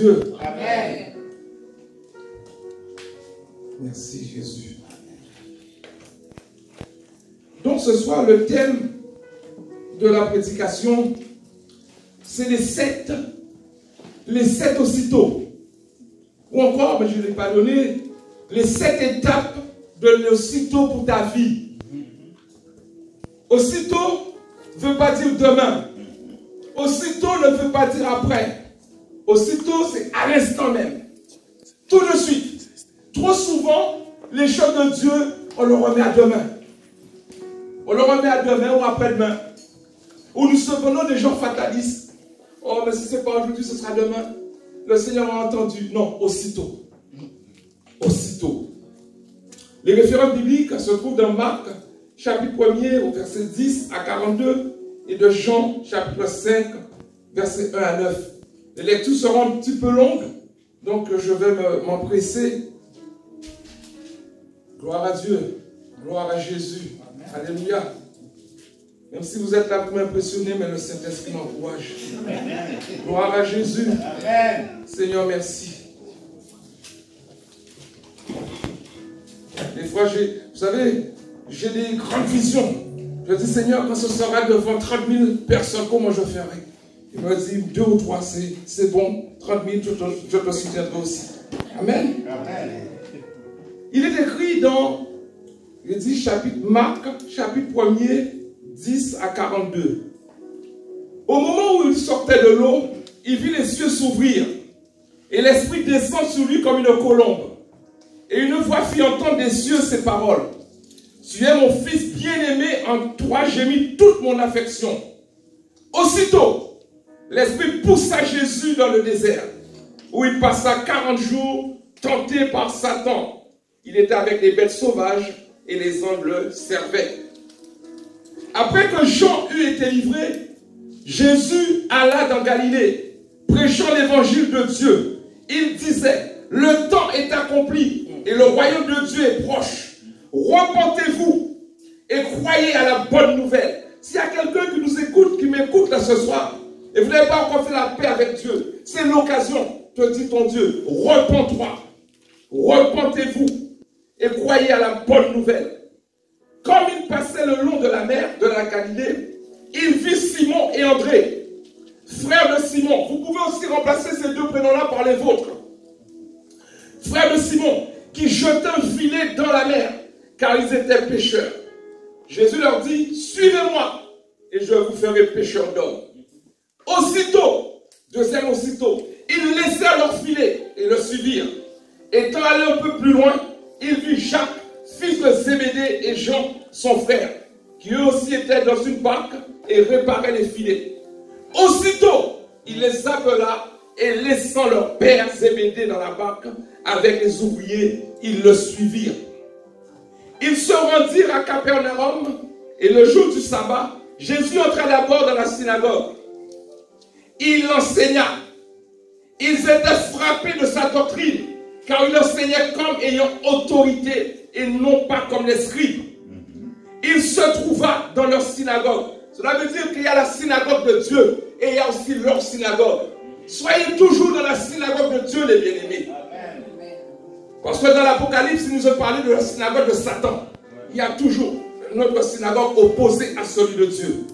Dieu. Amen. Merci Jésus. Donc ce soir, le thème de la prédication, c'est les 7 aussitôt. Ou encore, mais je ne l'ai pas donné, les 7 étapes de l'aussitôt pour ta vie. Aussitôt ne veut pas dire demain. Aussitôt ne veut pas dire après. Aussitôt, c'est à l'instant même. Tout de suite. Trop souvent, les choses de Dieu, on le remet à demain. On le remet à demain ou après-demain. Ou nous souvenons des gens fatalistes. Oh, mais si ce n'est pas aujourd'hui, ce sera demain. Le Seigneur a entendu. Non, aussitôt. Aussitôt. Les références bibliques se trouvent dans Marc, chapitre 1er, au verset 10 à 42, et de Jean, chapitre 5, verset 1 à 9. Les lectures seront un petit peu longues, donc je vais m'empresser. Gloire à Dieu, gloire à Jésus. Amen. Alléluia. Même si vous êtes là pour m'impressionner, mais le Saint-Esprit m'encourage. Gloire à Jésus. Amen. Seigneur, merci. Des fois, vous savez, j'ai des grandes visions. Je dis, Seigneur, quand ce sera devant 30 000 personnes, comment je ferai? Il me dit, 2 ou 3, c'est bon. 30 000, je te soutiendrai aussi. Amen. Amen. Il est écrit dans, il dit, Marc, chapitre 1er, 10 à 42. Au moment où il sortait de l'eau, il vit les cieux s'ouvrir. Et l'Esprit descend sur lui comme une colombe. Et une voix fit entendre des cieux ces paroles. Tu es mon fils bien-aimé, en toi j'ai mis toute mon affection. Aussitôt, l'Esprit poussa Jésus dans le désert, où il passa 40 jours tenté par Satan. Il était avec les bêtes sauvages et les anges le servaient. Après que Jean eut été livré, Jésus alla dans Galilée, prêchant l'évangile de Dieu. Il disait, le temps est accompli et le royaume de Dieu est proche. Repentez-vous et croyez à la bonne nouvelle. S'il y a quelqu'un qui nous écoute, qui m'écoute là ce soir, et vous n'avez pas encore fait la paix avec Dieu, c'est l'occasion, te dit ton Dieu, repens-toi, repentez-vous et croyez à la bonne nouvelle. Comme il passait le long de la mer, de la Galilée, il vit Simon et André, frères de Simon. Vous pouvez aussi remplacer ces 2 prénoms-là par les vôtres. Frères de Simon, qui jetaient un filet dans la mer, car ils étaient pêcheurs. Jésus leur dit, suivez-moi, et je vous ferai pêcheurs d'hommes. Aussitôt, deuxième aussitôt, ils laissèrent leur filet et le suivirent. Étant allé un peu plus loin, il vit Jacques, fils de Zébédée, et Jean, son frère, qui eux aussi étaient dans une barque et réparaient les filets. Aussitôt, il les appela et laissant leur père Zébédée dans la barque avec les ouvriers, ils le suivirent. Ils se rendirent à Capernaum et le jour du sabbat, Jésus entra d'abord dans la synagogue. Il enseigna. Ils étaient frappés de sa doctrine, car il enseignait comme ayant autorité et non pas comme les scribes. Il se trouva dans leur synagogue. Cela veut dire qu'il y a la synagogue de Dieu et il y a aussi leur synagogue. Soyez toujours dans la synagogue de Dieu, les bien-aimés. Parce que dans l'Apocalypse, il nous a parlé de la synagogue de Satan. Il y a toujours notre synagogue opposée à celui de Dieu.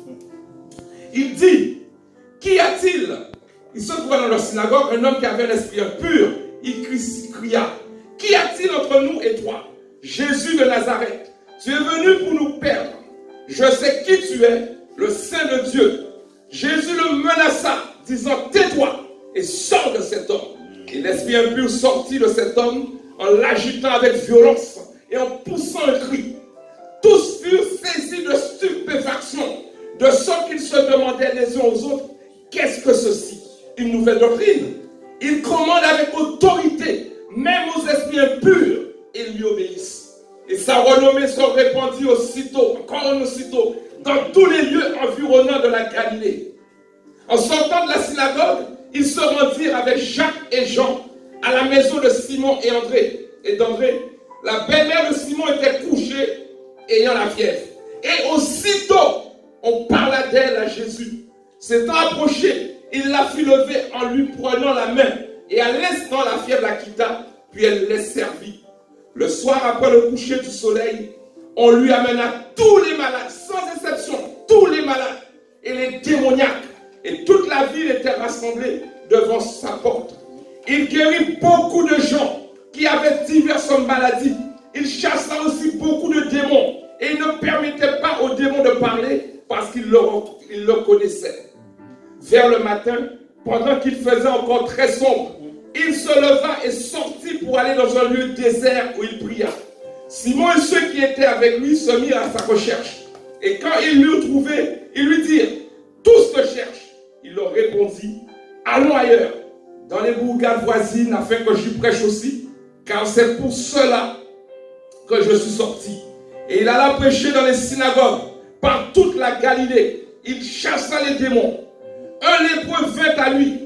Il dit, qu'y a-t-il? Il se trouva dans leur synagogue un homme qui avait un esprit impur. Il cria, qu'y a-t-il entre nous et toi? Jésus de Nazareth, tu es venu pour nous perdre. Je sais qui tu es, le Saint de Dieu. Jésus le menaça, disant, tais-toi et sors de cet homme. Et l'esprit impur sortit de cet homme en l'agitant avec violence et en poussant un cri. Tous furent saisis de stupéfaction, de sorte qu'ils se demandaient les uns aux autres, qu'est-ce que ceci? Une nouvelle doctrine. Il commande avec autorité, même aux esprits impurs, et lui obéissent. Et sa renommée se répandit aussitôt, encore aussitôt, dans tous les lieux environnants de la Galilée. En sortant de la synagogue, ils se rendirent avec Jacques et Jean à la maison de Simon et André. Et d'André, la belle-mère de Simon était couchée, ayant la fièvre. Et aussitôt, on parla d'elle à Jésus. S'étant approché, il la fit lever en lui prenant la main Et à l'instant, la fièvre la quitta, puis elle les servit. Le soir, après le coucher du soleil, on lui amena tous les malades, sans exception, tous les malades, et les démoniaques. Et toute la ville était rassemblée devant sa porte. Il guérit beaucoup de gens qui avaient diverses maladies. Il chassa aussi beaucoup de démons. Et il ne permettait pas aux démons de parler parce qu'il le connaissait. Vers le matin, pendant qu'il faisait encore très sombre, il se leva et sortit pour aller dans un lieu désert où il pria. Simon et ceux qui étaient avec lui se mirent à sa recherche. Et quand ils l'eurent trouvé, ils lui dirent, tous te cherchent. Il leur répondit, allons ailleurs, dans les bourgades voisines, afin que j'y prêche aussi, car c'est pour cela que je suis sorti. Et il alla prêcher dans les synagogues, par toute la Galilée. Il chassa les démons. Un lépreux vint à lui,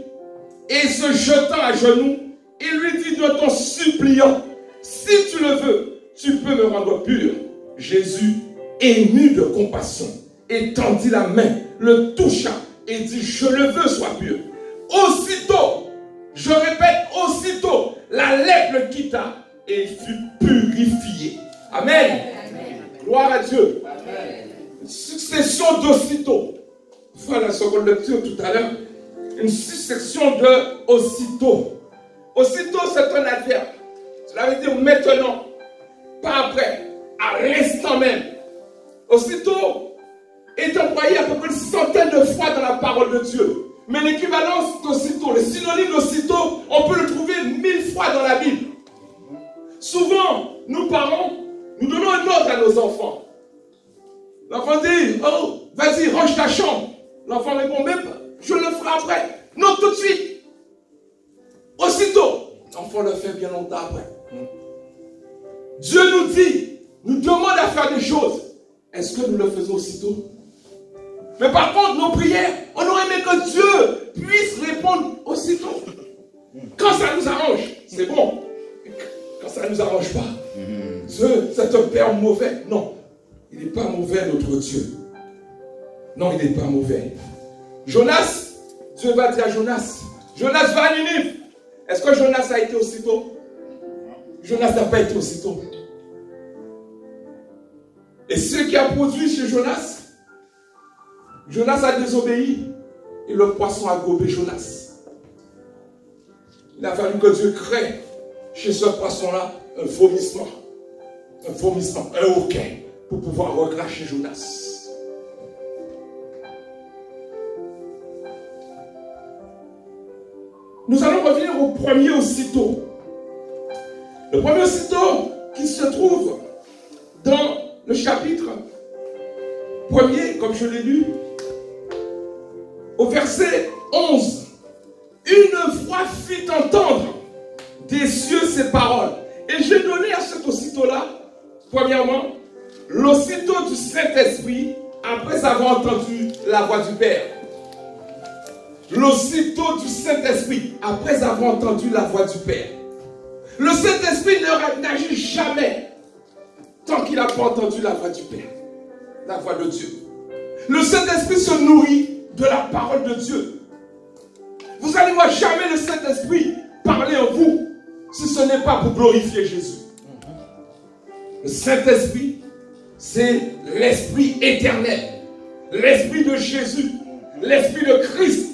et se jetant à genoux, il lui dit de ton suppliant, si tu le veux, tu peux me rendre pur. Jésus, ému de compassion, étendit la main, le toucha et dit, je le veux, sois pur. Aussitôt, je répète, aussitôt, la lèpre le quitta et il fut purifié. Amen. Amen. Gloire à Dieu. Amen. Une succession d'aussitôt. Voilà la seconde lecture tout à l'heure. Une succession de aussitôt. Aussitôt, c'est un adverbe. Cela veut dire maintenant, pas après, à l'instant même. Aussitôt est employé à peu près une centaine de fois dans la parole de Dieu. Mais l'équivalence d'aussitôt, le synonyme d'aussitôt, on peut le trouver 1000 fois dans la Bible. Souvent, nous parents, nous donnons un ordre à nos enfants. L'enfant dit, oh, vas-y, range ta chambre. L'enfant répond, mais je le ferai après. Non, tout de suite. Aussitôt. L'enfant le fait bien longtemps après. Dieu nous dit, nous demande à faire des choses. Est-ce que nous le faisons aussitôt? Mais par contre, nos prières, on aurait aimé que Dieu puisse répondre aussitôt. Quand ça nous arrange, c'est bon. Quand ça ne nous arrange pas, Dieu, c'est un père mauvais. Non, il n'est pas mauvais, notre Dieu. Non, il n'est pas mauvais. Jonas, Dieu va dire à Jonas, Jonas va à Ninive. Est-ce que Jonas a été aussitôt? Jonas n'a pas été aussitôt. Et ce qui a produit chez Jonas, Jonas a désobéi et le poisson a gobé Jonas. Il a fallu que Dieu crée chez ce poisson-là un vomissement, un hoquet pour pouvoir recracher Jonas. Nous allons revenir au premier aussitôt. Le premier aussitôt qui se trouve dans le chapitre 1er, comme je l'ai lu, au verset 11. Une voix fit entendre des cieux ces paroles. Et j'ai donné à cet aussitôt-là, premièrement, l'aussitôt du Saint-Esprit après avoir entendu la voix du Père. L'aussitôt du Saint-Esprit après avoir entendu la voix du Père. Le Saint-Esprit n'agit jamais tant qu'il n'a pas entendu la voix du Père, la voix de Dieu. Le Saint-Esprit se nourrit de la parole de Dieu. Vous n'allez voir jamais le Saint-Esprit parler en vous si ce n'est pas pour glorifier Jésus. Le Saint-Esprit, c'est l'Esprit éternel, l'Esprit de Jésus, l'Esprit de Christ,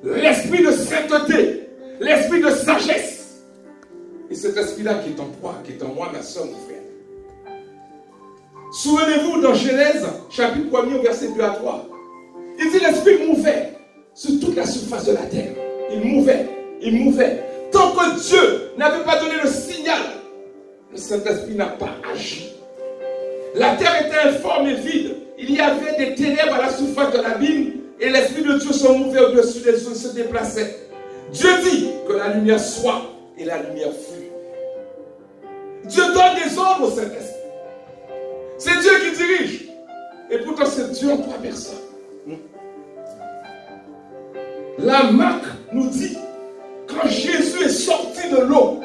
l'Esprit de sainteté, l'Esprit de sagesse. Et cet Esprit-là qui est en toi, qui est en moi, ma soeur, mon frère. Souvenez-vous dans Genèse, chapitre 1er, verset 2 à 3. Il dit l'Esprit mouvait sur toute la surface de la terre. Il mouvait, il mouvait. Tant que Dieu n'avait pas donné le signal, le Saint-Esprit n'a pas agi. La terre était informe et vide. Il y avait des ténèbres à la surface de l'abîme et l'Esprit de Dieu se mouvait au-dessus des eaux, se déplaçait. Dieu dit que la lumière soit et la lumière fut. Dieu donne des ordres au Saint-Esprit. C'est Dieu qui dirige. Et pourtant c'est Dieu en trois personnes. La Marc nous dit, quand Jésus est sorti de l'eau,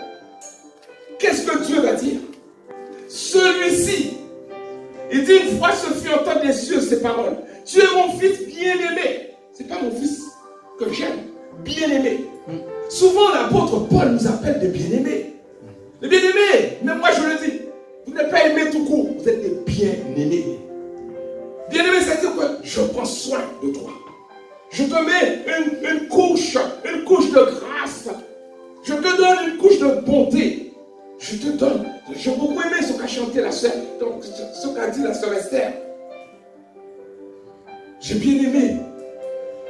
qu'est-ce que Dieu va dire? Celui-ci, il dit une fois se fit entendre des cieux ces paroles. Tu es mon fils bien-aimé. Ce n'est pas mon fils que j'aime, bien-aimé. Souvent, l'apôtre Paul nous appelle des bien-aimés. Les bien-aimés, même moi je le dis, vous n'êtes pas aimés tout court, vous êtes des bien-aimés. Bien-aimé, c'est-à-dire que je prends soin de toi. Je te mets une couche de grâce. Je te donne une couche de bonté. Je te donne. J'ai beaucoup aimé ce qu'a chanté la sœur, ce qu'a dit la sœur Esther. J'ai bien aimé.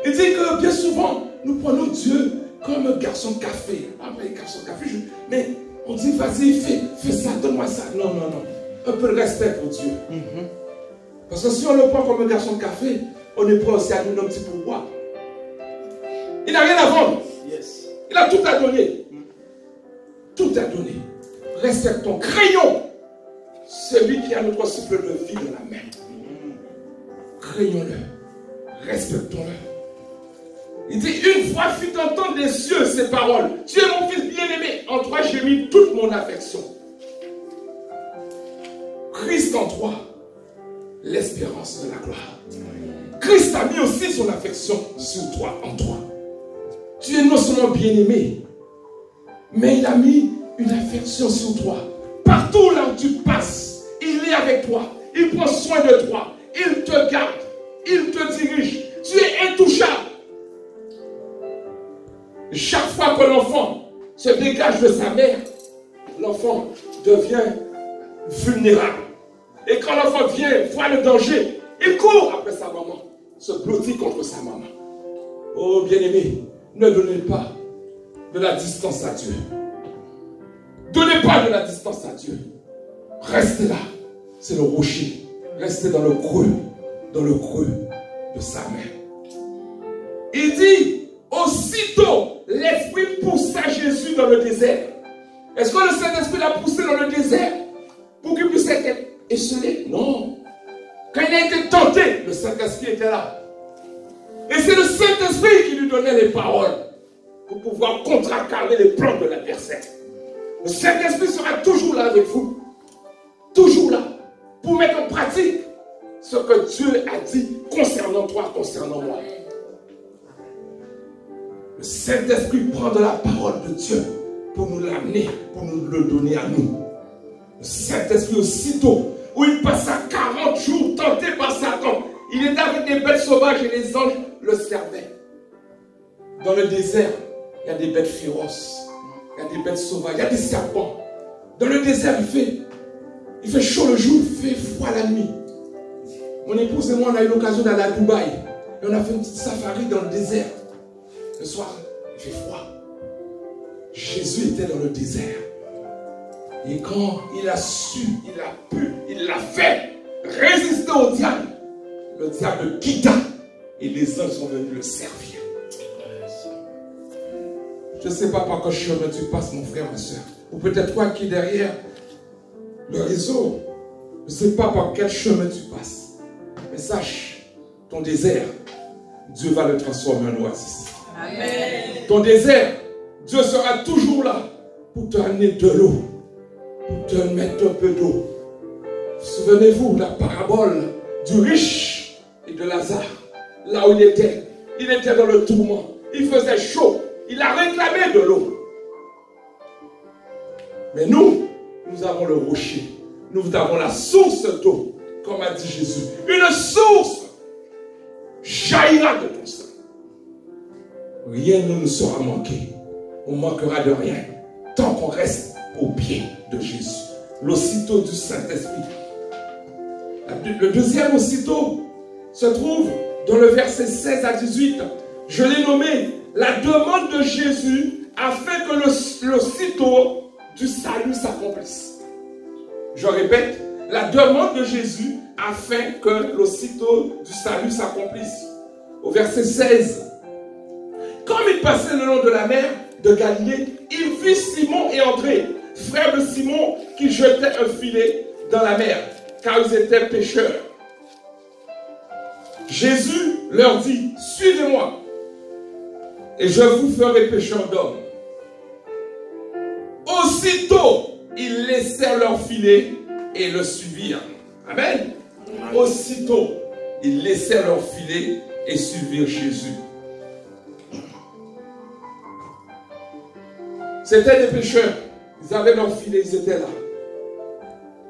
Il dit que bien souvent, nous prenons Dieu comme un garçon de café. Ah, mais garçon de café, mais on dit, vas-y, fais ça, donne-moi ça. Non, non, non. Un peu de respect pour Dieu. Parce que si on le prend comme un garçon de café, on est prêt aussi à donner un petit pouvoir. Il n'a rien à vendre. Yes. Il a tout à donner. Tout à donner. Respectons, craignons celui qui a notre souffle de vie dans la main. Craignons-le. Respectons-le. Il dit, une fois fut entendre des cieux ces paroles. Tu es mon fils bien-aimé. En toi j'ai mis toute mon affection. Christ en toi, l'espérance de la gloire. Christ a mis aussi son affection sur toi, en toi. Tu es non seulement bien-aimé, mais il a mis une affection sur toi. Partout là où tu passes, il est avec toi. Il prend soin de toi. Il te garde. Il te dirige. Tu es intouchable. Chaque fois que l'enfant se dégage de sa mère, l'enfant devient vulnérable. Et quand l'enfant vient voir le danger, il court après sa maman, se blottit contre sa maman. Oh bien-aimé, ne donnez pas de la distance à Dieu. Donnez pas de la distance à Dieu. Restez là, c'est le rocher. Restez dans le creux de sa main. Il dit, aussitôt, l'Esprit poussa Jésus dans le désert. Est-ce que le Saint-Esprit l'a poussé dans le désert pour qu'il puisse être esselé? Non. Quand il a été tenté, le Saint-Esprit était là. Et c'est le Saint-Esprit qui lui donnait les paroles pour pouvoir contrecarrer les plans de l'adversaire. Le Saint-Esprit sera toujours là avec vous. Toujours là. Pour mettre en pratique ce que Dieu a dit concernant toi, concernant moi. Le Saint-Esprit prend de la parole de Dieu pour nous l'amener, pour nous le donner à nous. Le Saint-Esprit, aussitôt où il passa 40 jours tenté par Satan, il était avec des bêtes sauvages et les anges le servaient. Dans le désert, il y a des bêtes féroces, il y a des bêtes sauvages, il y a des serpents. Dans le désert, il fait chaud le jour, il fait froid la nuit. Mon épouse et moi, on a eu l'occasion d'aller à Dubaï. Et on a fait une petite safari dans le désert. Le soir, il fait froid. Jésus était dans le désert. Et quand il a su, il a pu, il l'a fait résister au diable, le diable le quitta et les anges sont venus le servir. Je ne sais pas par quel chemin tu passes, mon frère, ma soeur. Ou peut-être toi qui es derrière le réseau. Je ne sais pas par quel chemin tu passes. Mais sache, ton désert, Dieu va le transformer en oasis. Amen. Ton désert, Dieu sera toujours là pour te amener de l'eau, pour te mettre un peu d'eau. Souvenez-vous la parabole du riche et de Lazare. Là où il était dans le tourment. Il faisait chaud. Il a réclamé de l'eau. Mais nous avons le rocher. Nous avons la source d'eau, comme a dit Jésus. Une source jaillira de ton sein. Rien ne nous sera manqué. On ne manquera de rien tant qu'on reste au pied de Jésus. L'aussitôt du Saint-Esprit. Le deuxième aussitôt se trouve dans le verset 16 à 18. Je l'ai nommé la demande de Jésus afin que l'aussitôt du salut s'accomplisse. Je répète, la demande de Jésus afin que l'aussitôt du salut s'accomplisse. Au verset 16. Comme il passait le long de la mer de Galilée, il vit Simon et André, frères de Simon, qui jetaient un filet dans la mer, car ils étaient pêcheurs. Jésus leur dit, suivez-moi, et je vous ferai pêcheurs d'hommes. Aussitôt, ils laissèrent leur filet et le suivirent. Amen. Aussitôt, ils laissèrent leur filet et suivirent Jésus. C'était des pêcheurs. Ils avaient leur filet, ils étaient là.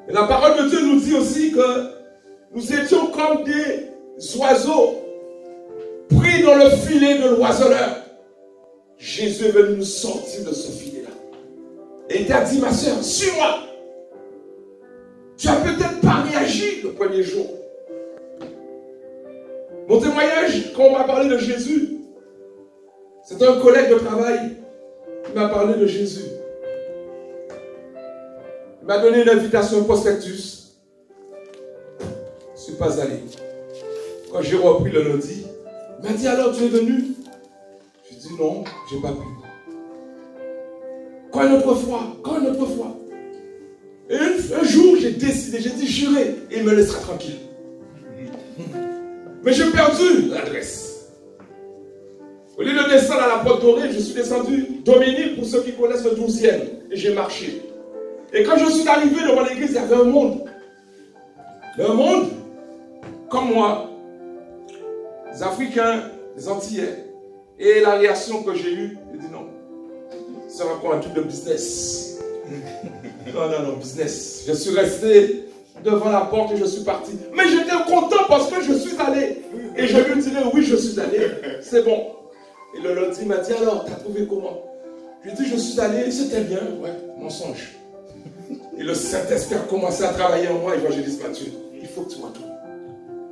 Et la parole de Dieu nous dit aussi que nous étions comme des oiseaux pris dans le filet de l'oiseleur. Jésus est venu nous sortir de ce filet-là. Et il t'a dit, ma soeur, suis-moi. Tu n'as peut-être pas réagi le premier jour. Mon témoignage, quand on m'a parlé de Jésus, c'est un collègue de travail qui m'a parlé de Jésus. Il m'a donné une invitation au prospectus. Je ne suis pas allé. Quand j'ai repris le lundi, il m'a dit, alors tu es venu? J'ai dit non, je n'ai pas pu. Quand une autre fois. Et un jour, j'ai décidé, j'ai dit j'irai et il me laissera tranquille. Mais j'ai perdu l'adresse. Au lieu de descendre à la Porte Dorée, je suis descendu Dominique pour ceux qui connaissent le 12e. Et j'ai marché. Et quand je suis arrivé devant l'église, il y avait un monde. Un monde, comme moi, des Africains, des Antillais. Et la réaction que j'ai eue, j'ai dit non. C'est encore un truc de business. Non, business. Je suis resté devant la porte et je suis parti. Mais j'étais content parce que je suis allé. Et je lui disais, oui, je suis allé. C'est bon. Et le lundi, il m'a dit, alors, t'as trouvé comment? Je lui ai dit, je suis allé, c'était bien. Ouais, mensonge. Et le Saint-Esprit a commencé à travailler en moi, évangéliste Mathieu. Il faut que tu retournes.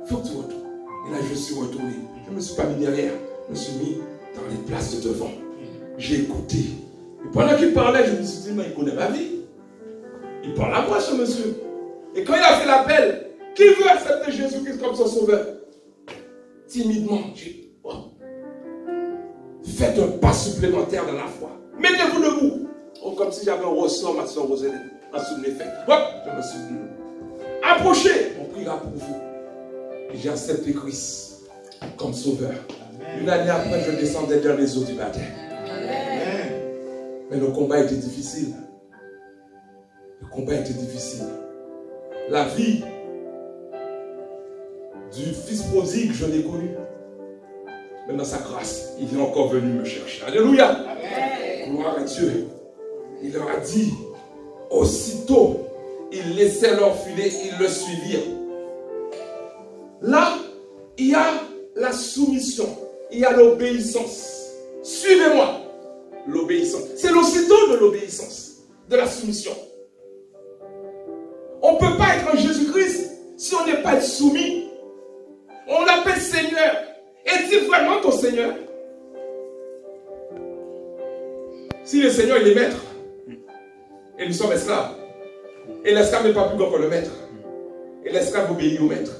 Il faut que tu retournes. Et là, je suis retourné. Je ne me suis pas mis derrière. Je me suis mis dans les places de devant. J'ai écouté. Et pendant qu'il parlait, je me suis dit, mais il connaît ma vie. Il parle à moi, ce monsieur. Et quand il a fait l'appel, qui veut accepter Jésus-Christ comme son sauveur? Timidement, j'ai dit, oh. Faites un pas supplémentaire dans la foi. Mettez-vous debout. Oh, comme si j'avais un ressort, ma soeur Roselyne, en dessous de mes fesses. Hop, je me suis dit, approchez, on priera pour vous. Et j'ai accepté Christ comme sauveur. Amen. Une année après, je descendais dans les eaux du baptême. Mais le combat était difficile. Le combat était difficile. La vie du fils prodigue, je l'ai connu. Mais dans sa grâce, il est encore venu me chercher. Alléluia. Amen. Gloire à Dieu. Il leur a dit, aussitôt, ils laissaient leur filet, ils le suivirent. Là, il y a la soumission, il y a l'obéissance. Suivez-moi. L'obéissance. C'est l'aussitôt de l'obéissance, de la soumission. On ne peut pas être en Jésus-Christ si on n'est pas soumis. On l'appelle Seigneur. Est-il vraiment ton Seigneur? Si le Seigneur il est maître, et nous sommes esclaves, et l'esclave n'est pas plus grand que le maître, et l'esclave obéit au maître.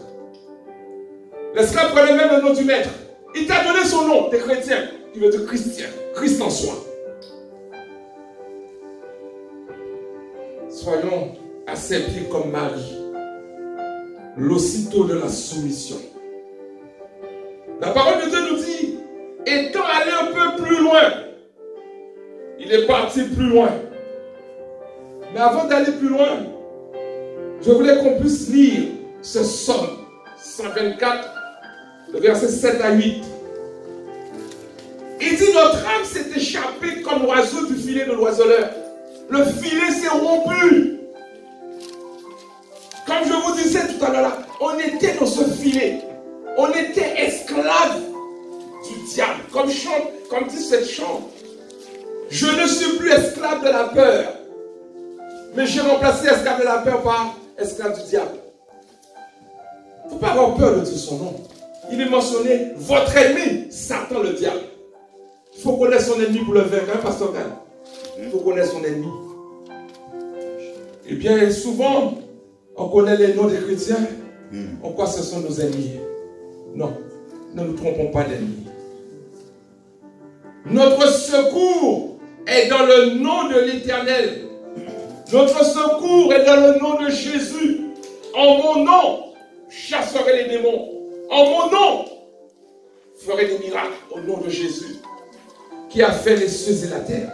L'esclave prenait même le nom du maître. Il t'a donné son nom, des chrétiens, qui veut dire Christian, Christ en soi. Soyons à ses pieds comme Marie, l'aussitôt de la soumission. La parole de Dieu nous dit, étant allé un peu plus loin, il est parti plus loin. Mais avant d'aller plus loin, je voulais qu'on puisse lire ce psaume 124, le verset 7 à 8. Il dit, notre âme s'est échappée comme l'oiseau du filet de l'oiseleur. Le filet s'est rompu. Comme je vous disais tout à l'heure, on était dans ce filet. On était esclaves du diable. Comme dit cette chante. Je ne suis plus esclave de la peur. Mais j'ai remplacé esclave de la peur par esclave du diable. Il ne faut pas avoir peur de dire son nom. Il est mentionné, votre ennemi, Satan le diable. Il faut connaître son ennemi pour le vaincre, hein, Pasteur Gan? Il faut connaître son ennemi. Et bien souvent, on connaît les noms des chrétiens. On croit que ce sont nos ennemis. Non, ne nous trompons pas d'ennemis. Notre secours est dans le nom de l'Éternel. Notre secours est dans le nom de Jésus. En mon nom, je chasserai les démons. En mon nom, je ferai des miracles au nom de Jésus, qui a fait les cieux et la terre.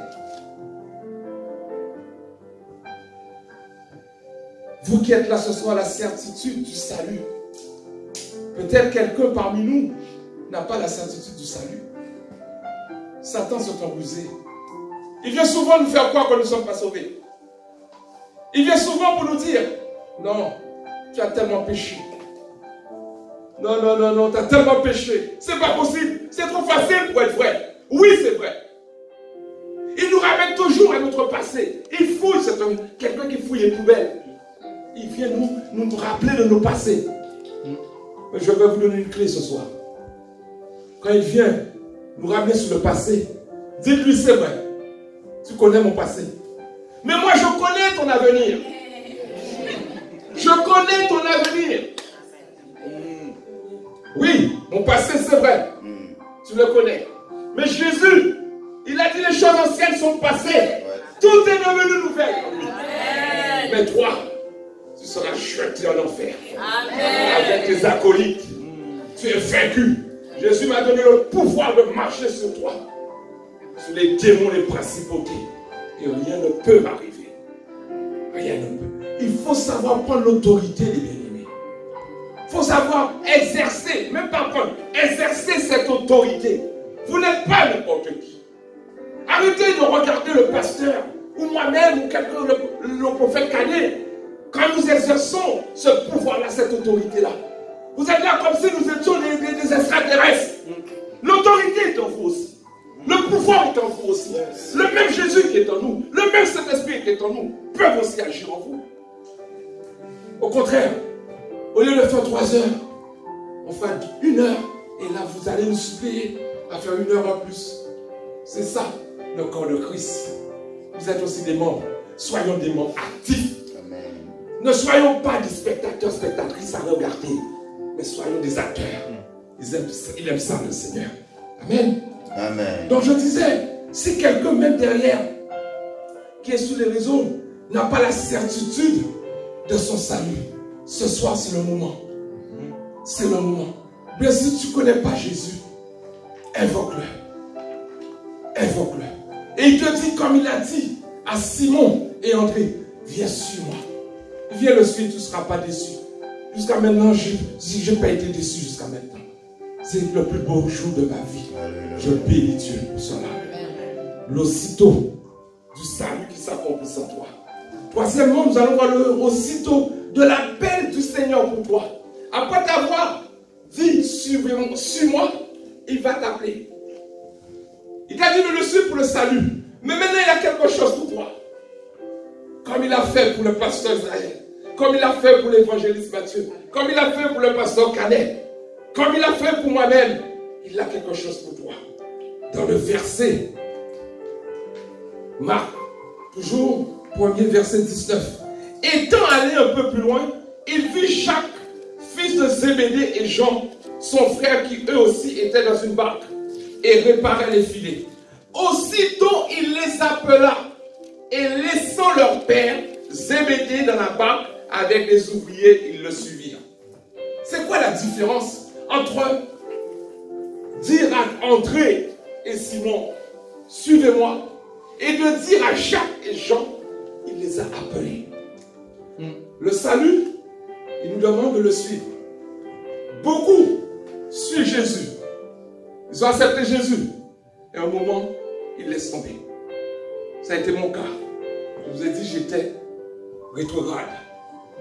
Vous qui êtes là ce soir, la certitude du salut. Peut-être quelqu'un parmi nous n'a pas la certitude du salut. Satan se fait rusé. Il vient souvent nous faire croire que nous ne sommes pas sauvés. Il vient souvent pour nous dire, non, tu as tellement péché. Non, non, non, non, tu as tellement péché. C'est pas possible. C'est trop facile pour être vrai. Oui, c'est vrai. Il nous ramène toujours à notre passé. Il fouille, c'est quelqu'un qui fouille les poubelles. Il vient nous rappeler de nos passés. Mais je vais vous donner une clé ce soir. Quand il vient nous ramener sur le passé, dites-lui c'est vrai. Tu connais mon passé. Mais moi je connais ton avenir. Je connais ton avenir. Oui, mon passé c'est vrai. Tu le connais. Mais Jésus, il a dit les choses anciennes sont passées. Tout est devenu nouvelle. Mais toi, tu seras jeté en enfer. Avec tes acolytes. Tu es vaincu. Jésus m'a donné le pouvoir de marcher sur toi. Sur les démons, les principautés. Et rien ne peut m'arriver. Rien ne peut. Il faut savoir prendre l'autorité des bien-aimés. Il faut savoir exercer, même pas prendre, exercer cette autorité. Vous n'êtes pas n'importe qui. Arrêtez de regarder le pasteur, ou moi-même, ou quelqu'un, le prophète Canet. Quand nous exerçons ce pouvoir-là, cette autorité-là, vous êtes là comme si nous étions des extraterrestres. L'autorité est en vous aussi. Le pouvoir est en vous aussi. Le même Jésus qui est en nous, le même Saint-Esprit qui est en nous, peuvent aussi agir en vous. Au contraire, au lieu de faire 3 heures, on fait 1 heure, et là vous allez nous supplier à faire 1 heure en plus. C'est ça, le corps de Christ. Vous êtes aussi des membres. Soyons des membres actifs. Amen. Ne soyons pas des spectateurs, spectatrices à regarder, mais soyons des acteurs. Il aime ça, le Seigneur. Amen. Amen. Donc je disais, si quelqu'un même derrière, qui est sur les réseaux, n'a pas la certitude de son salut, ce soir c'est le moment. C'est le moment. Mais si tu ne connais pas Jésus, invoque-le. Invoque-le. Et il te dit, comme il a dit à Simon et André, viens sur moi. Viens le suivre, tu ne seras pas déçu. Jusqu'à maintenant, je n'ai pas été déçu jusqu'à maintenant. C'est le plus beau jour de ma vie. Je bénis Dieu pour cela. L'aussitôt du salut qui s'accomplit en toi. Troisièmement, nous allons voir le aussitôt de l'appel du Seigneur pour toi. Après t'avoir dit, suis-moi, il va t'appeler. Il t'a dit de le suivre pour le salut. Mais maintenant, il a quelque chose pour toi. Comme il a fait pour le pasteur Israël. Comme il a fait pour l'évangéliste Matthieu. Comme il a fait pour le pasteur Canet. Comme il a fait pour moi-même. Il a quelque chose pour toi. Dans le verset, Marc, toujours, premier verset 19. Étant allé un peu plus loin, il vit Jacques, fils de Zébédée, et Jean, son frère, qui eux aussi étaient dans une barque et réparaient les filets. Aussitôt, il les appela et laissant leur père, Zébédée, dans la barque avec les ouvriers, ils le suivirent. C'est quoi la différence entre dire à André et Simon, suivez-moi, et de dire à Jacques et Jean, il les a appelés. Le salut, il nous demande de le suivre. Beaucoup suivent Jésus. Ils ont accepté Jésus. Et à un moment, ils laissent tomber. Ça a été mon cas. Je vous ai dit, j'étais rétrograde.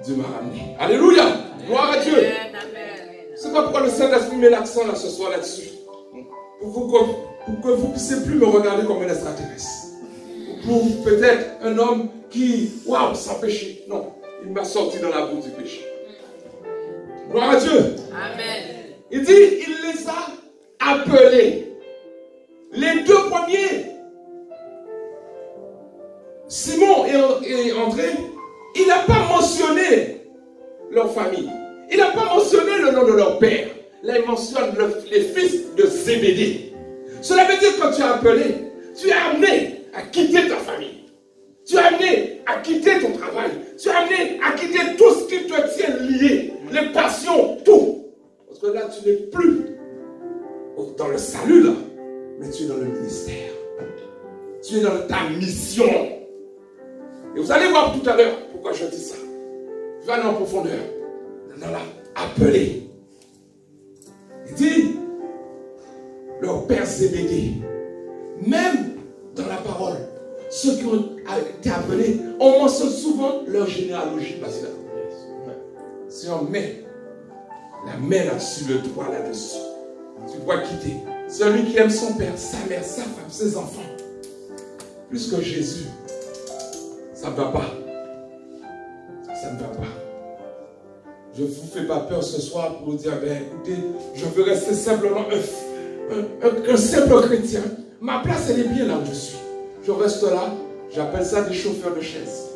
Dieu m'a ramené. Alléluia! Gloire à Dieu! C'est pas pourquoi le Saint-Esprit met l'accent là ce soir là-dessus. Pour que vous ne puissiez plus me regarder comme un extraterrestre. Pour peut-être un homme qui, waouh, sans péché. Non, il m'a sorti dans la boue du péché. Gloire à Dieu. Amen. Il dit, il les a appelés. Les deux premiers, Simon et André, il n'a pas mentionné leur famille. Il n'a pas mentionné le nom de leur père. Là, il mentionne les fils de Zébédée. Cela veut dire que quand tu es appelé, tu es amené à quitter ta famille. Tu es amené à quitter ton travail. Tu es amené à quitter tout ce qui te tient lié. Les passions, tout. Parce que là, tu n'es plus dans le salut, là. Mais tu es dans le ministère. Tu es dans ta mission. Et vous allez voir tout à l'heure pourquoi je dis ça. Je vais aller en profondeur. Dans la appelé. Il dit, leur père Zébédée, même dans la parole, ceux qui ont été appelés, on mentionne souvent leur généalogie, pasteur. Si on met la main là-dessus, le doigt là-dessus, tu dois quitter. Celui qui aime son père, sa mère, sa femme, ses enfants, plus que Jésus, ça ne va pas. Ça ne va pas. Je ne vous fais pas peur ce soir pour vous dire, ben écoutez, je veux rester simplement un simple chrétien. Ma place, elle est bien là où je suis. Je reste là, j'appelle ça des chauffeurs de chaises.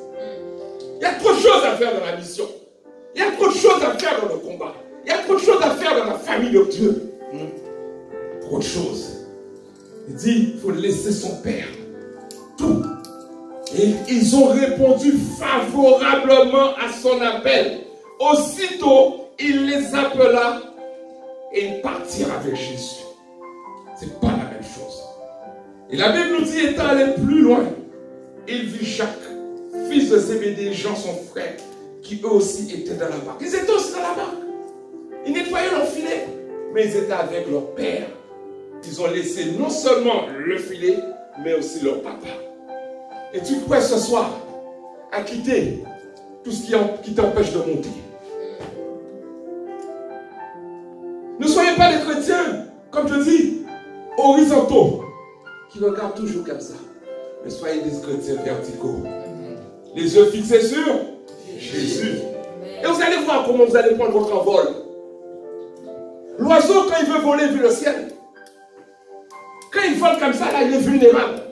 Il y a trop de choses à faire dans la mission. Il y a trop de choses à faire dans le combat. Il y a trop de choses à faire dans la famille de Dieu. Trop de choses. Il dit, il faut laisser son père. Tout. Et ils ont répondu favorablement à son appel. Aussitôt, il les appela et ils partirent avec Jésus. Ce n'est pas la même chose. Et la Bible nous dit, étant allé plus loin, il vit Jacques, fils de Zébédée, Jean son frère, qui eux aussi étaient dans la barque. Ils étaient aussi dans la barque. Ils nettoyaient leur filet, mais ils étaient avec leur père. Ils ont laissé non seulement le filet, mais aussi leur papa. Et tu pourrais ce soir à quitter tout ce qui t'empêche de monter. Ne soyez pas des chrétiens, comme je dis, horizontaux, qui regardent toujours comme ça. Mais soyez des chrétiens verticaux. Les yeux fixés sur Jésus. Et vous allez voir comment vous allez prendre votre envol. L'oiseau, quand il veut voler vu le ciel, quand il vole comme ça, là, il est vulnérable.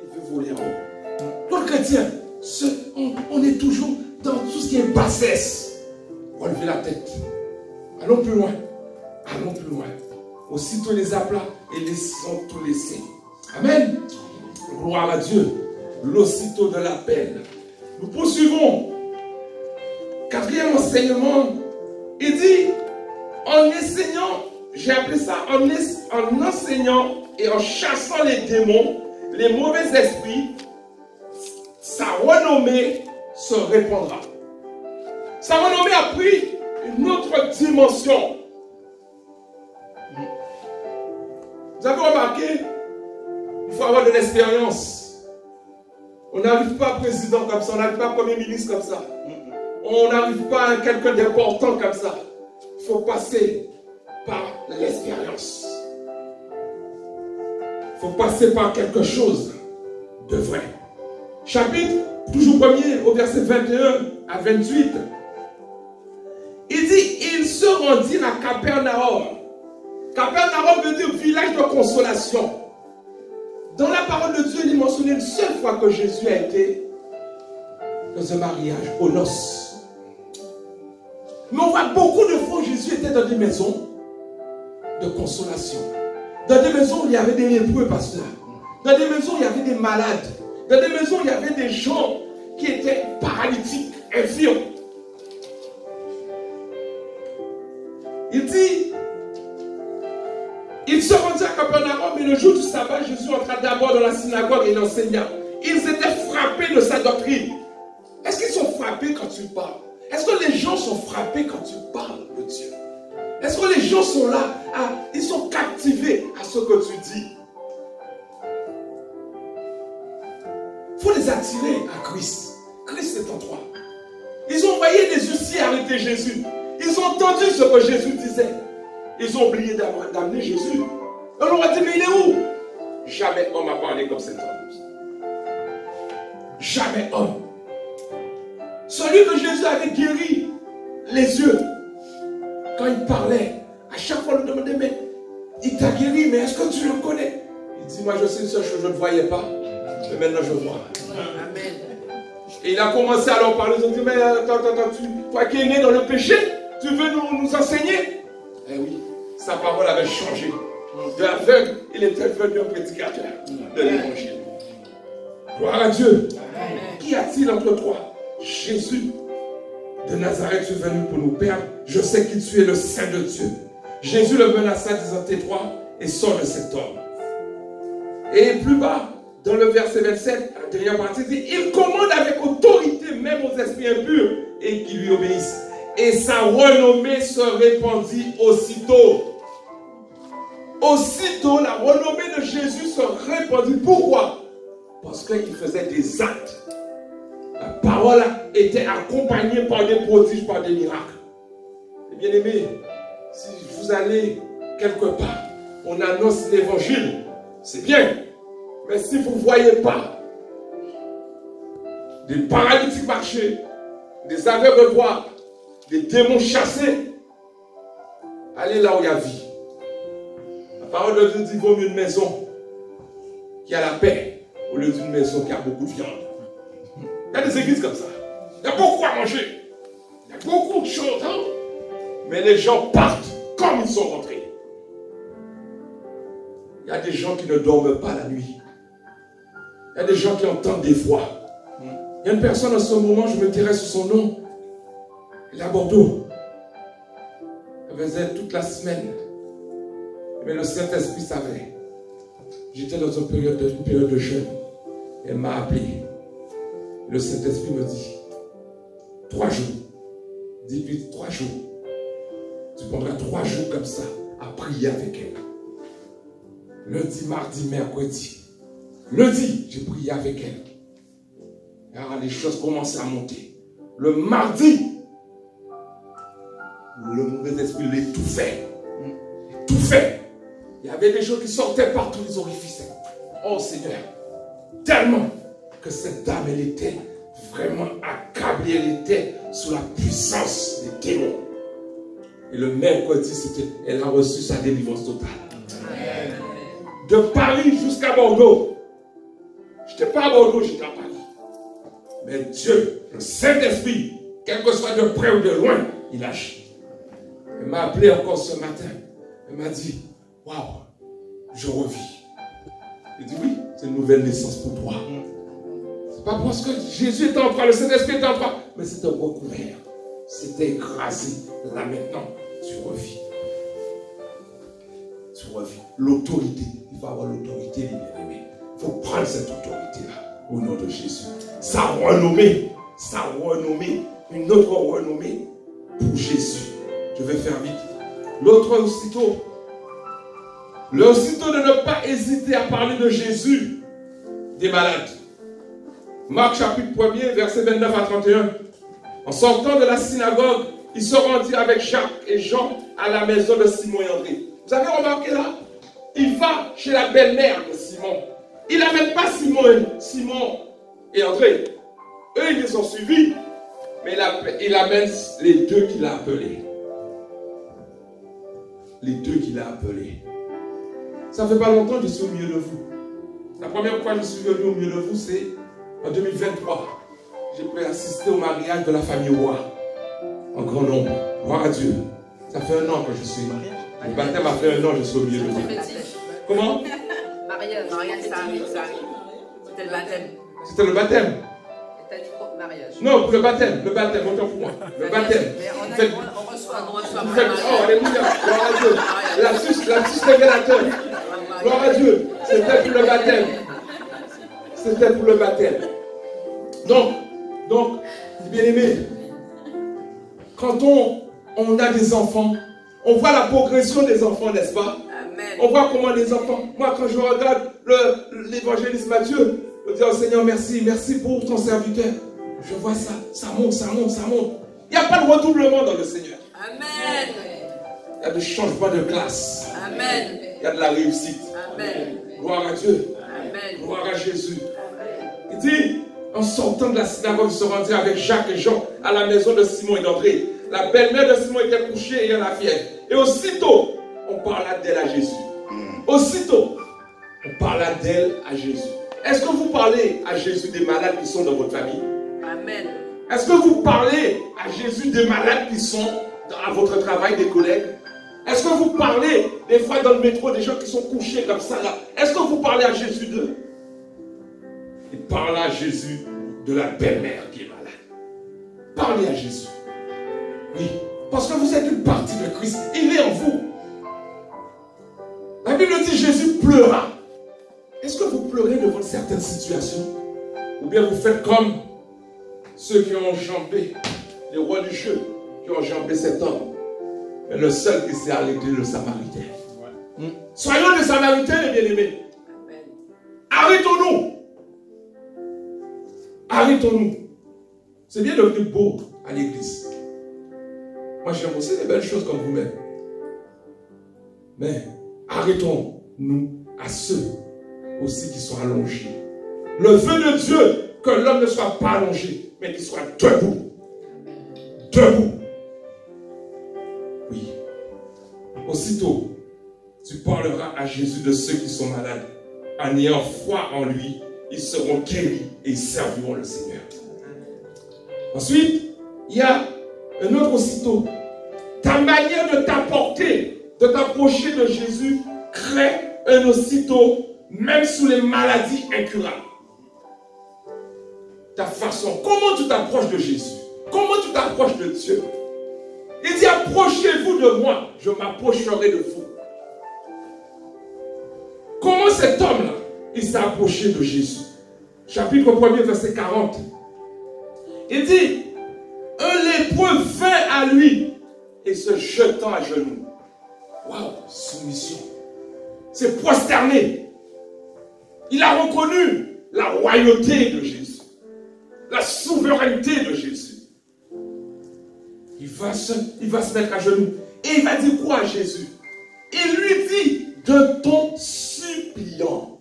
Il veut voler en haut. Pour le chrétien, on est toujours dans tout ce qui est bassesse. Relevez la tête. Allons plus loin. Allons plus loin. Aussitôt les appela et laissons tout laisser. Amen. Gloire à Dieu. L'aussitôt de l'appel. Nous poursuivons. Quatrième enseignement. Il dit, en enseignant, j'ai appelé ça en enseignant et en chassant les démons, les mauvais esprits, sa renommée se répandra. Sa renommée a pris une autre dimension. Vous avez remarqué, il faut avoir de l'expérience. On n'arrive pas président comme ça, on n'arrive pas premier ministre comme ça. On n'arrive pas à quelqu'un d'important comme ça. Il faut passer par l'expérience. Il faut passer par quelque chose de vrai. Chapitre, toujours premier, au verset 21 à 28. Il dit, ils se rendirent à Capernaum. Capernaum veut dire village de consolation. Dans la parole de Dieu, il est mentionné une seule fois que Jésus a été dans un mariage, aux noces. Mais on voit beaucoup de fois Jésus était dans des maisons de consolation. Dans des maisons où il y avait des lépreux, pasteur. Dans des maisons où il y avait des malades. Dans des maisons où il y avait des gens qui étaient paralytiques, infirmes. Il dit, ils se rendirent à Capernaum et le jour du sabbat, Jésus entra d'abord dans la synagogue et il enseigna. Ils étaient frappés de sa doctrine. Est-ce qu'ils sont frappés quand tu parles? Est-ce que les gens sont frappés quand tu parles de Dieu? Est-ce que les gens sont là, ils sont captivés à ce que tu dis? Il faut les attirer à Christ. Christ est en toi. Ils ont envoyé des huissiers arrêter Jésus. Ils ont entendu ce que Jésus disait. Ils ont oublié d'amener Jésus. On leur a dit, mais il est où? Jamais homme a parlé comme cet homme. Jamais homme. Celui que Jésus avait guéri les yeux, quand il parlait, à chaque fois on lui demandait, mais il t'a guéri, mais est-ce que tu le connais? Il dit, moi je sais une seule chose, je ne voyais pas, mais maintenant je vois. Amen. Et il a commencé à leur parler, ils ont dit, mais attends, toi qui es né dans le péché, tu veux nous enseigner? Eh oui, sa parole avait changé. De l'aveugle, il était devenu un prédicateur de l'évangile. Gloire à Dieu. Amen. Qu'y a-t-il entre toi? Jésus de Nazareth est venu pour nous perdre. Je sais que tu es le Saint de Dieu. Jésus le menaça, disant, tais-toi et sors de cet homme. Et plus bas, dans le verset 27, la dernière partie, il dit, il commande avec autorité même aux esprits impurs et qui lui obéissent. Et sa renommée se répandit aussitôt. Aussitôt, la renommée de Jésus se répandit. Pourquoi? Parce qu'il faisait des actes. La parole était accompagnée par des prodiges, par des miracles. Et bien aimé, si vous allez quelque part, on annonce l'évangile, c'est bien. Mais si vous ne voyez pas des paralytiques marcher, des aveugles voir, des démons chassés, allez là où il y a vie. La parole de Dieu dit qu'il vaut mieux une maison qui a la paix au lieu d'une maison qui a beaucoup de viande. Il y a des églises comme ça. Il y a beaucoup à manger. Il y a beaucoup de choses. Hein? Mais les gens partent comme ils sont rentrés. Il y a des gens qui ne dorment pas la nuit. Il y a des gens qui entendent des voix. Il y a une personne en ce moment, je me tairai sur son nom. Elle est à Bordeaux. Elle faisait toute la semaine. Mais le Saint-Esprit savait. J'étais dans une période de jeûne. Elle m'a appelé. Le Saint-Esprit me dit, 3 jours. Dis-lui 3 jours. Tu prendras 3 jours comme ça à prier avec elle. Lundi, mardi, mercredi. Lundi, j'ai prié avec elle. Alors les choses commençaient à monter. Le mardi, le mauvais esprit l'étouffait. L'étouffait. Il y avait des choses qui sortaient par tous les orifices. Oh Seigneur, tellement que cette dame, elle était vraiment accablée, elle était sous la puissance des démons. Et le mercredi, elle a reçu sa délivrance totale. Amen. De Paris jusqu'à Bordeaux. Je n'étais pas à Bordeaux, j'étais à Paris. Mais Dieu, le Saint-Esprit, quel que soit de près ou de loin, il agit. Elle m'a appelé encore ce matin. Elle m'a dit, waouh, je revis. Il dit oui, c'est une nouvelle naissance pour toi. C'est pas parce que Jésus est en toi, le Saint-Esprit est en toi, mais c'était recouvert, c'était écrasé. Là maintenant, tu revis. Tu revis. L'autorité, il faut avoir l'autorité, les bien-aimés. Il faut prendre cette autorité-là, au nom de Jésus. Sa renommée, une autre renommée pour Jésus. Je vais faire vite. L'autre aussitôt de ne pas hésiter à parler de Jésus des malades. Marc chapitre 1er, versets 29 à 31. En sortant de la synagogue, il se rendit avec Jacques et Jean à la maison de Simon et André. Vous avez remarqué là? Il va chez la belle-mère de Simon. Il n'amène pas Simon et André. Eux, ils les ont suivis. Mais il amène les deux qu'il a appelés. Les deux qu'il a appelés. Ça fait pas longtemps que je suis au milieu de vous. La première fois que je suis venu au milieu de vous, c'est en 2023. J'ai pu assister au mariage de la famille Roy. En grand nombre. Gloire à Dieu. Ça fait 1 an que je suis. Le baptême a fait 1 an que je suis au milieu de vous. Comment? Mariage, ça arrive. C'était le baptême. C'était le baptême. Mariage. Non, pour le baptême, autant pour moi. Le baptême. On reçoit. Oh, alléluia. Gloire à Dieu. La suce révélateur. Gloire à Dieu. C'était pour le baptême. C'était pour le baptême. Donc, bien aimé, quand on a des enfants, on voit la progression des enfants, n'est-ce pas? Amen. On voit comment les enfants, moi quand je regarde l'évangéliste Matthieu, je dis, oh Seigneur, merci pour ton serviteur. Je vois ça, ça monte. Il n'y a pas de redoublement dans le Seigneur. Amen. Il y a du changement de classe. Amen. Il y a de la réussite. Amen. Gloire à Dieu. Amen. Gloire à Jésus. Il dit, en sortant de la synagogue, il se rendit avec Jacques et Jean à la maison de Simon et d'André. La belle-mère de Simon était couchée et en la fièvre. Et aussitôt, on parla d'elle à Jésus. Aussitôt, on parla d'elle à Jésus. Est-ce que vous parlez à Jésus des malades qui sont dans votre famille? Amen. Est-ce que vous parlez à Jésus des malades qui sont à votre travail, des collègues? Est-ce que vous parlez des fois dans le métro des gens qui sont couchés comme ça là? Est-ce que vous parlez à Jésus d'eux? Il parle à Jésus de la belle-mère qui est malade. Parlez à Jésus. Oui, parce que vous êtes une partie de Christ. Il est en vous. La Bible dit Jésus pleura. Est-ce que vous pleurez devant certaines situations? Ou bien vous faites comme ceux qui ont enjambé, les religieux qui ont enjambé cet homme. Mais le seul qui s'est arrêté, le Samaritain. Soyons des Samaritains, les bien-aimés. Arrêtons-nous Arrêtons-nous. C'est bien devenu beau à l'église. Moi, j'aime aussi des belles choses comme vous-même. Mais arrêtons-nous à ceux aussi qui sont allongés. Le vœu de Dieu, que l'homme ne soit pas allongé, mais qu'il soit debout. Debout. Oui. Aussitôt, tu parleras à Jésus de ceux qui sont malades. En ayant foi en lui, ils seront guéris et ils serviront le Seigneur. Ensuite, il y a un autre aussitôt. Ta manière de t'apporter, de t'approcher de Jésus, crée un aussitôt, même sous les maladies incurables. Ta façon, comment tu t'approches de Jésus? Comment tu t'approches de Dieu? Il dit, approchez-vous de moi, je m'approcherai de vous. Comment cet homme-là, il s'est approché de Jésus? Chapitre 1er, verset 40. Il dit, un lépreux vint à lui et se jetant à genoux. Waouh, soumission. C'est prosterné. Il a reconnu la royauté de Jésus, la souveraineté de Jésus. Il va se mettre à genoux. Et il va dire quoi à Jésus? Il lui dit, de ton suppliant.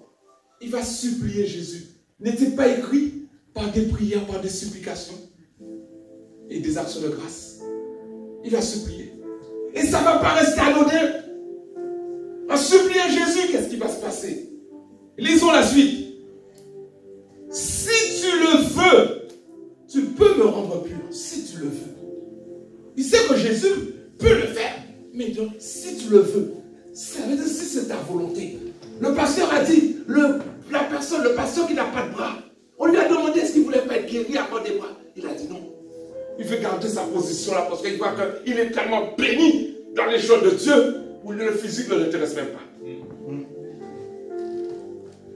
Il va supplier Jésus. N'est-il pas écrit par des prières, par des supplications et des actions de grâce? Il va supplier. Et ça ne va pas rester anodin. En suppliant Jésus, qu'est-ce qui va se passer? Lisons la suite. Si tu le veux, tu peux me rendre pur. Si tu le veux. Il sait que Jésus peut le faire. Mais donc, si tu le veux, ça veut dire si c'est ta volonté. Le pasteur a dit, le pasteur qui n'a pas de bras, on lui a demandé est-ce qu'il ne voulait pas être guéri à part des bras. Il a dit non. Il veut garder sa position là parce qu'il voit qu'il est tellement béni dans les choses de Dieu où le physique ne l'intéresse même pas.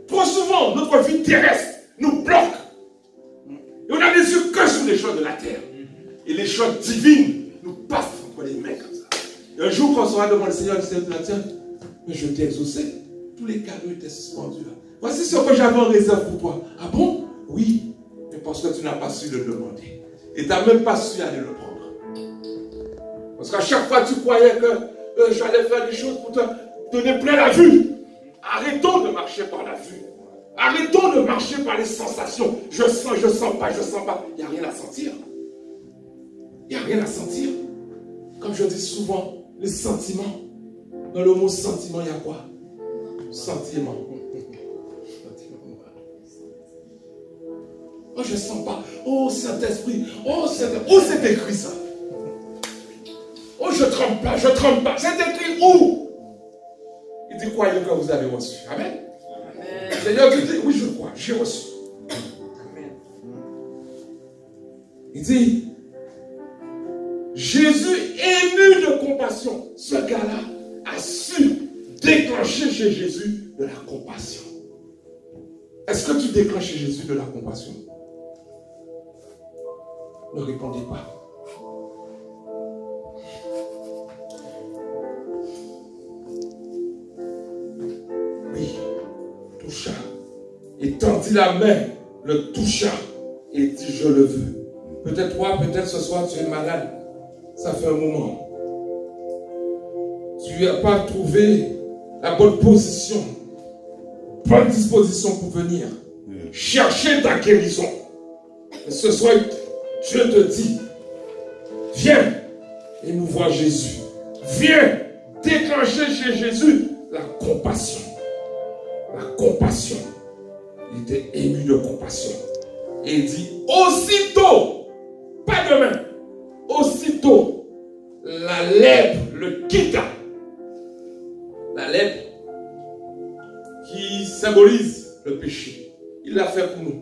Trop souvent, notre vie terrestre nous bloque. Et on a les yeux que sur les choses de la terre. Et les choses divines nous passent entre les mains comme ça. Et un jour, quand on sera devant le Seigneur, le Seigneur dit, tiens, mais je t'ai exaucé. Tous les cadeaux étaient suspendus là. Voici ce que j'avais en réserve pour toi. Ah bon? Oui. Mais parce que tu n'as pas su le demander. Et tu n'as même pas su aller le prendre. Parce qu'à chaque fois, tu croyais que j'allais faire des choses pour te donner plein la vue. Arrêtons de marcher par la vue. Arrêtons de marcher par les sensations. Je sens pas, je sens pas. Il n'y a rien à sentir. Il n'y a rien à sentir. Comme je dis souvent, les sentiments. Dans le mot sentiment, il y a quoi? Sentiment. Oh, je ne sens pas. Oh, Saint-Esprit. Oh, Saint-Esprit. Où c'est écrit ça? Oh, je ne tremble pas, je ne tremble pas. C'est écrit où? Il dit, croyez que vous avez reçu. Amen. Amen. Le Seigneur dit, oui, je crois, j'ai reçu. Amen. Il dit, Jésus, ému de compassion, ce gars-là a su déclencher chez Jésus de la compassion. Est-ce que tu déclenches chez Jésus de la compassion? Ne répondez pas. Oui, toucha. Et tendit la main, le toucha et dit je le veux. Peut-être toi, peut-être ce soir tu es malade. Ça fait un moment. Tu n'as pas trouvé la bonne position, bonne disposition pour venir chercher ta guérison. Et ce soir, Dieu te dit, viens et nous voir Jésus. Viens déclencher chez Jésus la compassion. La compassion. Il était ému de compassion. Et il dit, aussitôt, pas demain, aussitôt, la lèpre le quitta. La lèpre qui symbolise le péché. Il l'a fait pour nous.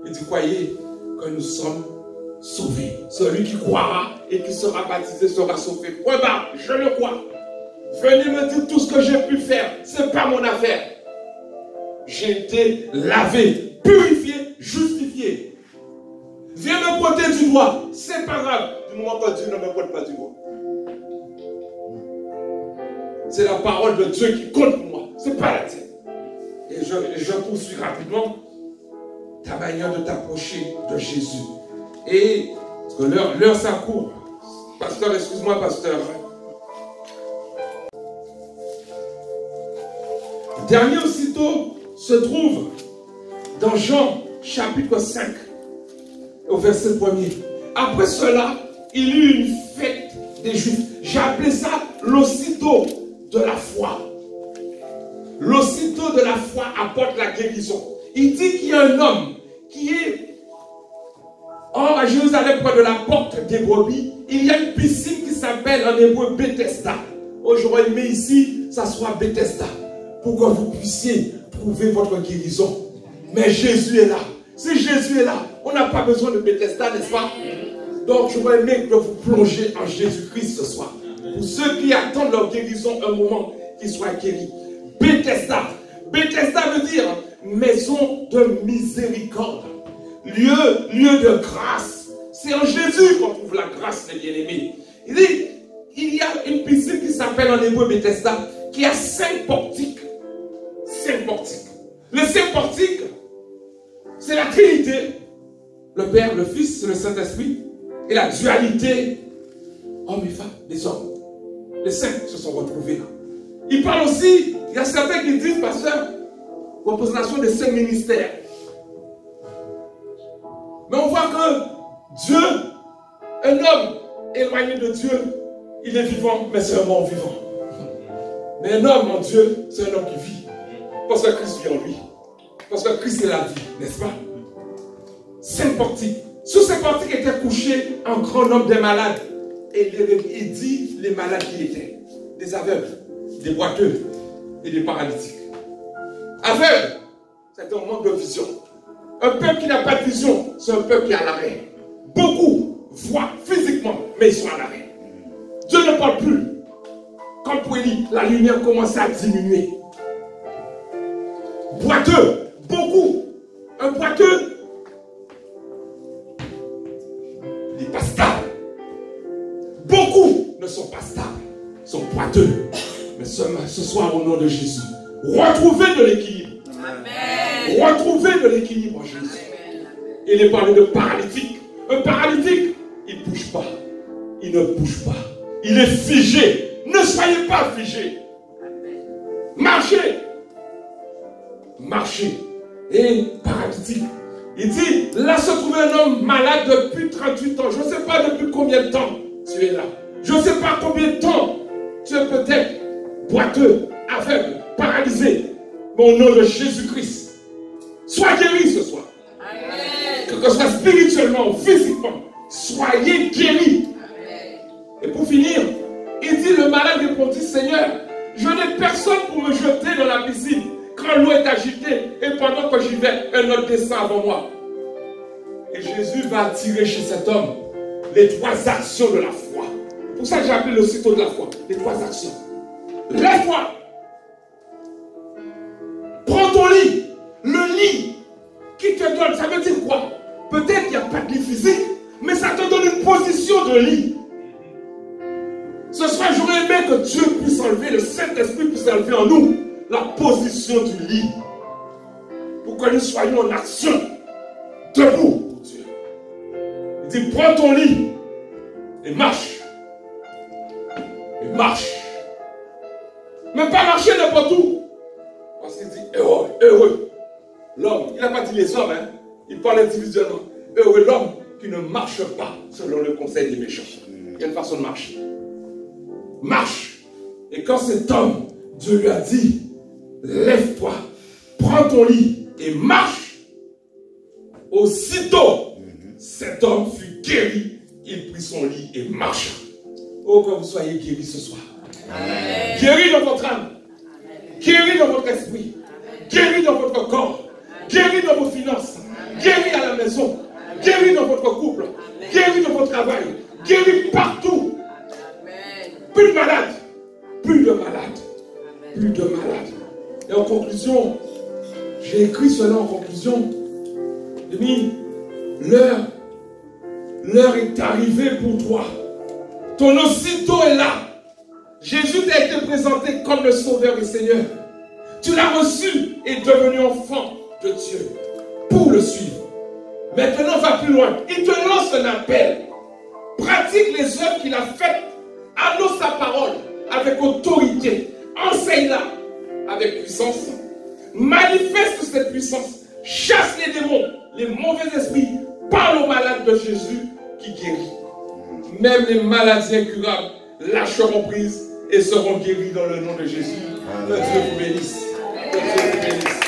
Il dit, croyez que nous sommes sauvés. Celui qui croira et qui sera baptisé sera sauvé. Point barre, je le crois. Venez me dire tout ce que j'ai pu faire. Ce n'est pas mon affaire. J'ai été lavé, purifié, justifié. Viens me pointer du doigt. C'est pas grave. Du moment que Dieu ne me pointe pas du doigt. C'est la parole de Dieu qui compte pour moi. Ce n'est pas la tienne. Et je poursuis rapidement. ta manière de t'approcher de Jésus. Et l'heure s'accourt. Pasteur, excuse-moi, pasteur. Le dernier aussitôt se trouve dans Jean chapitre 5, au verset 1er. Après cela, il y eut une fête des Juifs. J'ai appelé ça l'aussitôt de la foi. L'aussitôt de la foi apporte la guérison. Il dit qu'il y a un homme qui est à Jérusalem, près de la porte des brebis. Il y a une piscine qui s'appelle en hébreu Bethesda. J'aurais aimé ici, ça soit Bethesda, pour que vous puissiez trouver votre guérison. Mais Jésus est là. Si Jésus est là, on n'a pas besoin de Bethesda, n'est-ce pas? Donc j'aurais aimé que vous plongiez en Jésus-Christ ce soir. Pour ceux qui attendent leur guérison, un moment qu'ils soient guéris. Bethesda. Bethesda veut dire maison de miséricorde. Lieu de grâce. C'est en Jésus qu'on trouve la grâce, les bien-aimés. Il dit, il y a une piscine qui s'appelle en hébreu Bethesda, qui a 5 portiques. 5 portiques. Les 5 portiques, c'est la Trinité. Le Père, le Fils, le Saint-Esprit. Et la dualité, hommes et femmes, les hommes. Les 5 se sont retrouvés là. Il parle aussi, il y a certains qui disent, pasteur, représentation des 5 ministères. Mais on voit que Dieu, un homme éloigné de Dieu, il est vivant, mais c'est un mort vivant. Mais un homme en Dieu, c'est un homme qui vit. Parce que Christ vit en lui. Parce que Christ est la vie, n'est-ce pas? 5 portiques. Sous ces portiques était couché un grand nombre de malades. Et il dit les malades qui étaient. Des aveugles, des boiteux et des paralytiques. Aveugles, c'est un manque de vision. Un peuple qui n'a pas de vision, c'est un peuple qui est à l'arrêt. Beaucoup voient physiquement, mais ils sont à l'arrêt. Dieu ne parle plus. Quand pour Élie, la lumière commençait à diminuer. Boiteux, beaucoup. Un boiteux, il n'est pas stable. Beaucoup ne sont pas stables, sont boiteux. Mais ce soir, au nom de Jésus, retrouvez de l'équilibre. Retrouvez de l'équilibre en Jésus. Il est parlé de paralytique. Un paralytique, il ne bouge pas. Il ne bouge pas. Il est figé. Ne soyez pas figé. Marchez. Marchez. Et paralytique. Il dit, là se trouvait un homme malade depuis 38 ans. Je ne sais pas depuis combien de temps tu es là. Je ne sais pas combien de temps tu es peut-être boiteux, aveugle, paralysé. Mais au nom de Jésus-Christ, sois guéri ce soir. Amen. Que ce soit spirituellement ou physiquement, soyez guéris. Amen. Et pour finir, il dit, le malade répondit, Seigneur, je n'ai personne pour me jeter dans la piscine quand l'eau est agitée et pendant que j'y vais, un autre descend avant moi. Et Jésus va attirer chez cet homme les 3 actions de la foi. Pour ça que j'ai appelé l'aussitôt de la foi. Les 3 actions. Lève-toi. Prends ton lit. Le lit qui te donne, ça veut dire quoi? Peut-être qu'il n'y a pas de lit physique, mais ça te donne une position de lit. Ce soir, j'aurais aimé que Dieu puisse enlever, le Saint-Esprit puisse enlever en nous la position du lit. Pour que nous soyons en action. Debout pour Dieu. Il dit, prends ton lit et marche. Et marche. Mais pas marcher n'importe où. Parce qu'il dit, heureux, heureux. L'homme, il n'a pas dit les hommes, hein. Il parle individuellement. Heureux l'homme qui ne marche pas selon le conseil des méchants. Il y a une façon de marcher. Marche. Et quand cet homme, Dieu lui a dit, lève-toi, prends ton lit et marche. Aussitôt, cet homme fut guéri. Il prit son lit et marcha. Oh, que vous soyez guéris ce soir. Amen. Guéris dans votre âme. Amen. Guéris dans votre esprit. Amen. Guéris dans votre corps. Amen. Guéris dans vos finances. Amen. Guéris à la maison. Amen. Guéris dans votre couple. Amen. Guéris dans votre travail. Amen. Guéris partout. Amen. Plus de malades. Plus de malades. Amen. Plus de malades. Et en conclusion, j'ai écrit cela en conclusion. J'ai mis, l'heure est arrivée pour toi. Ton aussitôt est là. Jésus t'a été présenté comme le Sauveur et Seigneur. Tu l'as reçu et devenu enfant de Dieu. pour le suivre. Maintenant, on va plus loin. Il te lance un appel. Pratique les œuvres qu'il a faites. Annonce sa parole avec autorité. Enseigne-la avec puissance. Manifeste cette puissance. Chasse les démons, les mauvais esprits. Parle aux malades de Jésus qui guérit. Même les maladies incurables lâcheront prise et seront guéris dans le nom de Jésus. Que Dieu vous bénisse. Que Dieu vous bénisse.